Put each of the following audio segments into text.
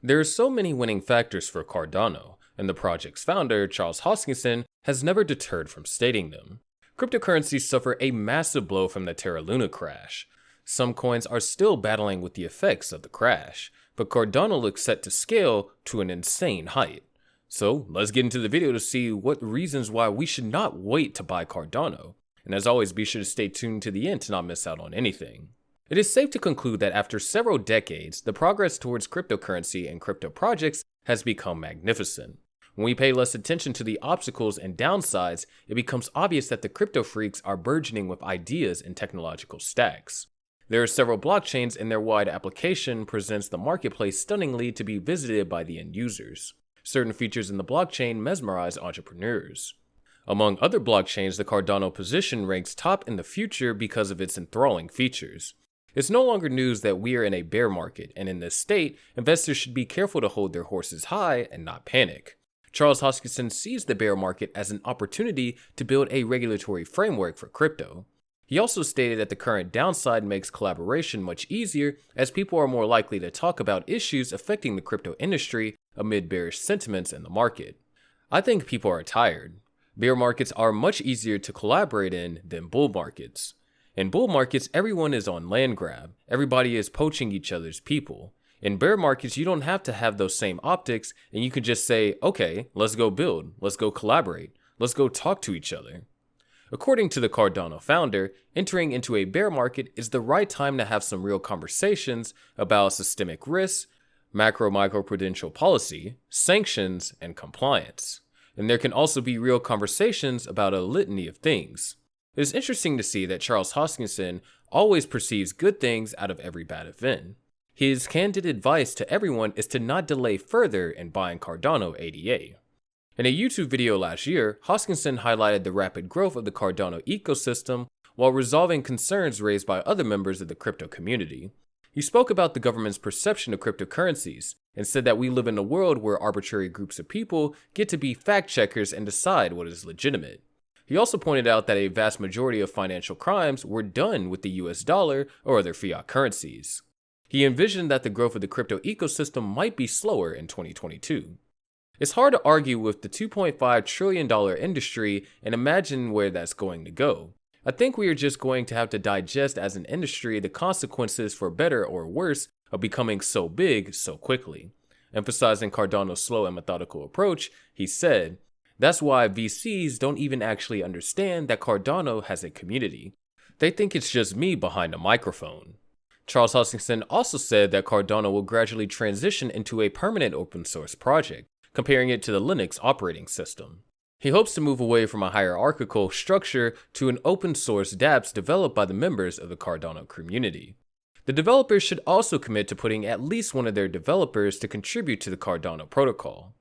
There are so many winning factors for Cardano, and the project's founder, Charles Hoskinson, has never deterred from stating them. Cryptocurrencies suffer a massive blow from the Terra Luna crash. Some coins are still battling with the effects of the crash, but Cardano looks set to scale to an insane height. So let's get into the video to see what reasons why we should not wait to buy Cardano. And as always, be sure to stay tuned to the end to not miss out on anything. It is safe to conclude that after several decades, the progress towards cryptocurrency and crypto projects has become magnificent. When we pay less attention to the obstacles and downsides, it becomes obvious that the crypto freaks are burgeoning with ideas and technological stacks. There are several blockchains, and their wide application presents the marketplace stunningly to be visited by the end users. Certain features in the blockchain mesmerize entrepreneurs. Among other blockchains, the Cardano position ranks top in the future because of its enthralling features. It's no longer news that we are in a bear market, and in this state, investors should be careful to hold their horses high and not panic. Charles Hoskinson sees the bear market as an opportunity to build a regulatory framework for crypto. He also stated that the current downside makes collaboration much easier, as people are more likely to talk about issues affecting the crypto industry amid bearish sentiments in the market. I think people are tired. Bear markets are much easier to collaborate in than bull markets. In bull markets, everyone is on land grab. Everybody is poaching each other's people. In bear markets, you don't have to have those same optics, and you can just say, okay, let's go build, let's go collaborate, let's go talk to each other. According to the Cardano founder, entering into a bear market is the right time to have some real conversations about systemic risks, microprudential policy, sanctions, and compliance. And there can also be real conversations about a litany of things. It is interesting to see that Charles Hoskinson always perceives good things out of every bad event. His candid advice to everyone is to not delay further in buying Cardano ADA. In a YouTube video last year, Hoskinson highlighted the rapid growth of the Cardano ecosystem while resolving concerns raised by other members of the crypto community. He spoke about the government's perception of cryptocurrencies and said that we live in a world where arbitrary groups of people get to be fact checkers and decide what is legitimate. He also pointed out that a vast majority of financial crimes were done with the US dollar or other fiat currencies. He envisioned that the growth of the crypto ecosystem might be slower in 2022. It's hard to argue with the $2.5 trillion industry and imagine where that's going to go. I think we are just going to have to digest as an industry the consequences, for better or worse, of becoming so big so quickly. Emphasizing Cardano's slow and methodical approach, he said, "That's why VCs don't even actually understand that Cardano has a community. They think it's just me behind a microphone." Charles Hoskinson also said that Cardano will gradually transition into a permanent open source project, comparing it to the Linux operating system. He hopes to move away from a hierarchical structure to an open source dApps developed by the members of the Cardano community. The developers should also commit to putting at least one of their developers to contribute to the Cardano protocol.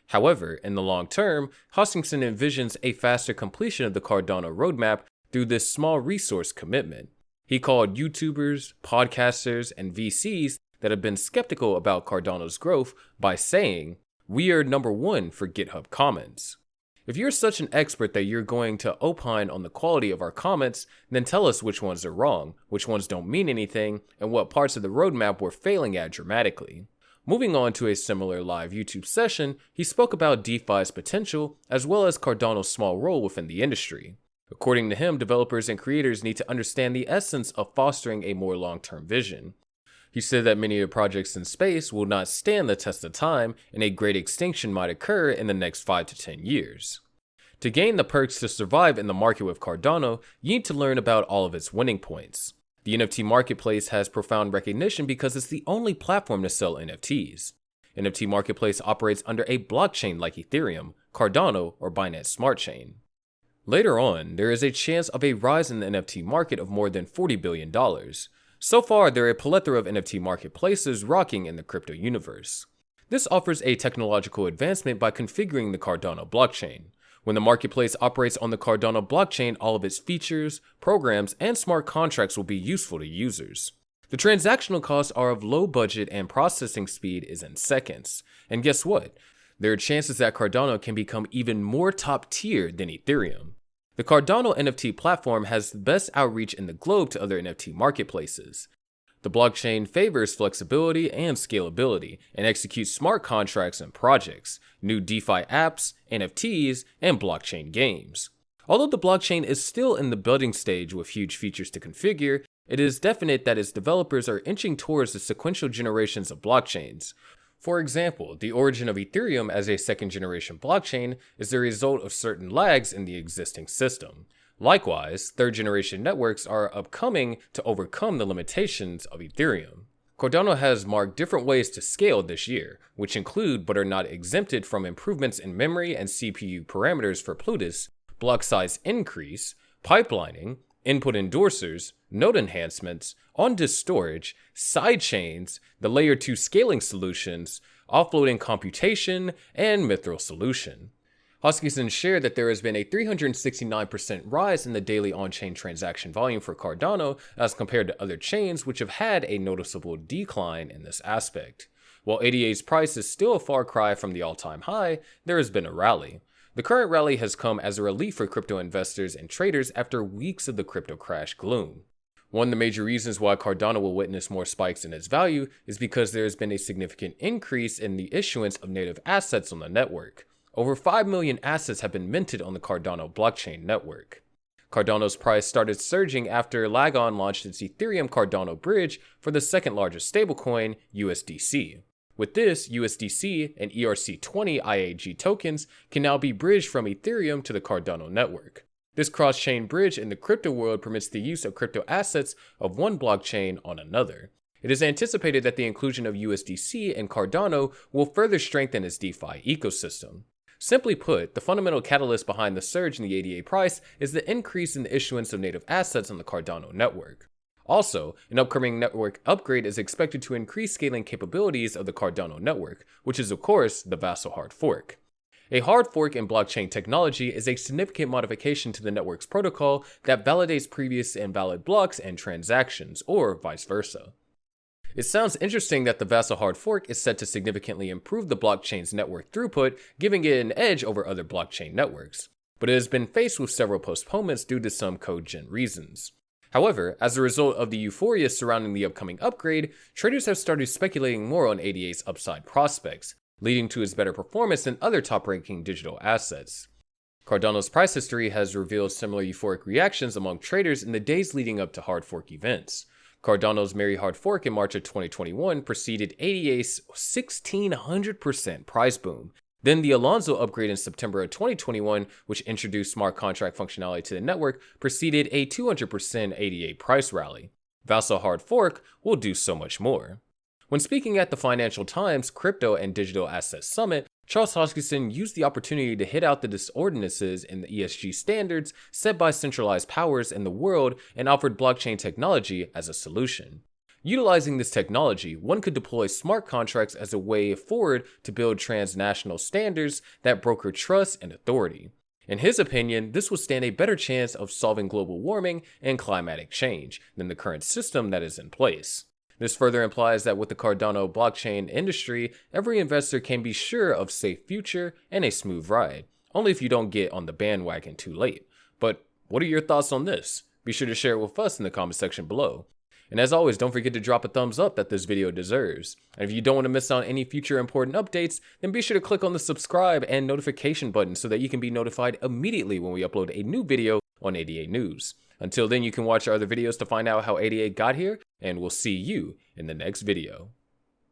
However, in the long term, Hoskinson envisions a faster completion of the Cardano roadmap through this small resource commitment. He called YouTubers, podcasters, and VCs that have been skeptical about Cardano's growth by saying, "We are number one for GitHub comments." If you're such an expert that you're going to opine on the quality of our comments, then tell us which ones are wrong, which ones don't mean anything, and what parts of the roadmap we're failing at dramatically. Moving on to a similar live YouTube session, he spoke about DeFi's potential as well as Cardano's small role within the industry. According to him, developers and creators need to understand the essence of fostering a more long-term vision. He said that many of the projects in space will not stand the test of time, and a great extinction might occur in the next 5 to 10 years. To gain the perks to survive in the market with Cardano, you need to learn about all of its winning points. The NFT marketplace has profound recognition because it's the only platform to sell NFTs. NFT marketplace operates under a blockchain like Ethereum, Cardano, or Binance Smart Chain. Later on, there is a chance of a rise in the NFT market of more than $40 billion. So far, there are a plethora of NFT marketplaces rocking in the crypto universe. This offers a technological advancement by configuring the Cardano blockchain. When the marketplace operates on the Cardano blockchain, all of its features, programs, and smart contracts will be useful to users. The transactional costs are of low budget and processing speed is in seconds. And guess what? There are chances that Cardano can become even more top tier than Ethereum. The Cardano NFT platform has the best outreach in the globe to other NFT marketplaces. The blockchain favors flexibility and scalability and executes smart contracts and projects, new DeFi apps, NFTs, and blockchain games. Although the blockchain is still in the building stage with huge features to configure, it is definite that its developers are inching towards the sequential generations of blockchains. For example, the origin of Ethereum as a second-generation blockchain is the result of certain lags in the existing system. Likewise, third-generation networks are upcoming to overcome the limitations of Ethereum. Cardano has marked different ways to scale this year, which include but are not exempted from improvements in memory and CPU parameters for Plutus, block size increase, pipelining, input endorsers, node enhancements, on-disk storage, sidechains, the layer 2 scaling solutions, offloading computation, and mithril solution. Hoskinson shared that there has been a 369% rise in the daily on-chain transaction volume for Cardano as compared to other chains which have had a noticeable decline in this aspect. While ADA's price is still a far cry from the all-time high, there has been a rally. The current rally has come as a relief for crypto investors and traders after weeks of the crypto crash gloom. One of the major reasons why Cardano will witness more spikes in its value is because there has been a significant increase in the issuance of native assets on the network. Over 5 million assets have been minted on the Cardano blockchain network. Cardano's price started surging after Lagon launched its Ethereum Cardano Bridge for the second largest stablecoin, USDC. With this, USDC and ERC20 IAG tokens can now be bridged from Ethereum to the Cardano network. This cross-chain bridge in the crypto world permits the use of crypto assets of one blockchain on another. It is anticipated that the inclusion of USDC and Cardano will further strengthen its DeFi ecosystem. Simply put, the fundamental catalyst behind the surge in the ADA price is the increase in the issuance of native assets on the Cardano network. Also, an upcoming network upgrade is expected to increase scaling capabilities of the Cardano network, which is of course the Vassal hard fork. A hard fork in blockchain technology is a significant modification to the network's protocol that validates previous invalid blocks and transactions, or vice versa. It sounds interesting that the Vassal hard fork is set to significantly improve the blockchain's network throughput, giving it an edge over other blockchain networks, but it has been faced with several postponements due to some code gen reasons. However, as a result of the euphoria surrounding the upcoming upgrade, traders have started speculating more on ADA's upside prospects, leading to its better performance than other top-ranking digital assets. Cardano's price history has revealed similar euphoric reactions among traders in the days leading up to hard fork events. Cardano's Merry hard fork in March of 2021 preceded ADA's 1,600% price boom. Then the Alonzo upgrade in September of 2021, which introduced smart contract functionality to the network, preceded a 200% ADA price rally. Vassal hard fork will do so much more. When speaking at the Financial Times Crypto and Digital Assets Summit, Charles Hoskinson used the opportunity to hit out the disordinances in the ESG standards set by centralized powers in the world and offered blockchain technology as a solution. Utilizing this technology, one could deploy smart contracts as a way forward to build transnational standards that broker trust and authority. In his opinion, this would stand a better chance of solving global warming and climatic change than the current system that is in place. This further implies that with the Cardano blockchain industry, every investor can be sure of safe future and a smooth ride, only if you don't get on the bandwagon too late. But what are your thoughts on this? Be sure to share it with us in the comment section below. And as always, don't forget to drop a thumbs up that this video deserves. And if you don't want to miss out on any future important updates, then be sure to click on the subscribe and notification button so that you can be notified immediately when we upload a new video on ADA News. Until then, you can watch our other videos to find out how ADA got here, and we'll see you in the next video.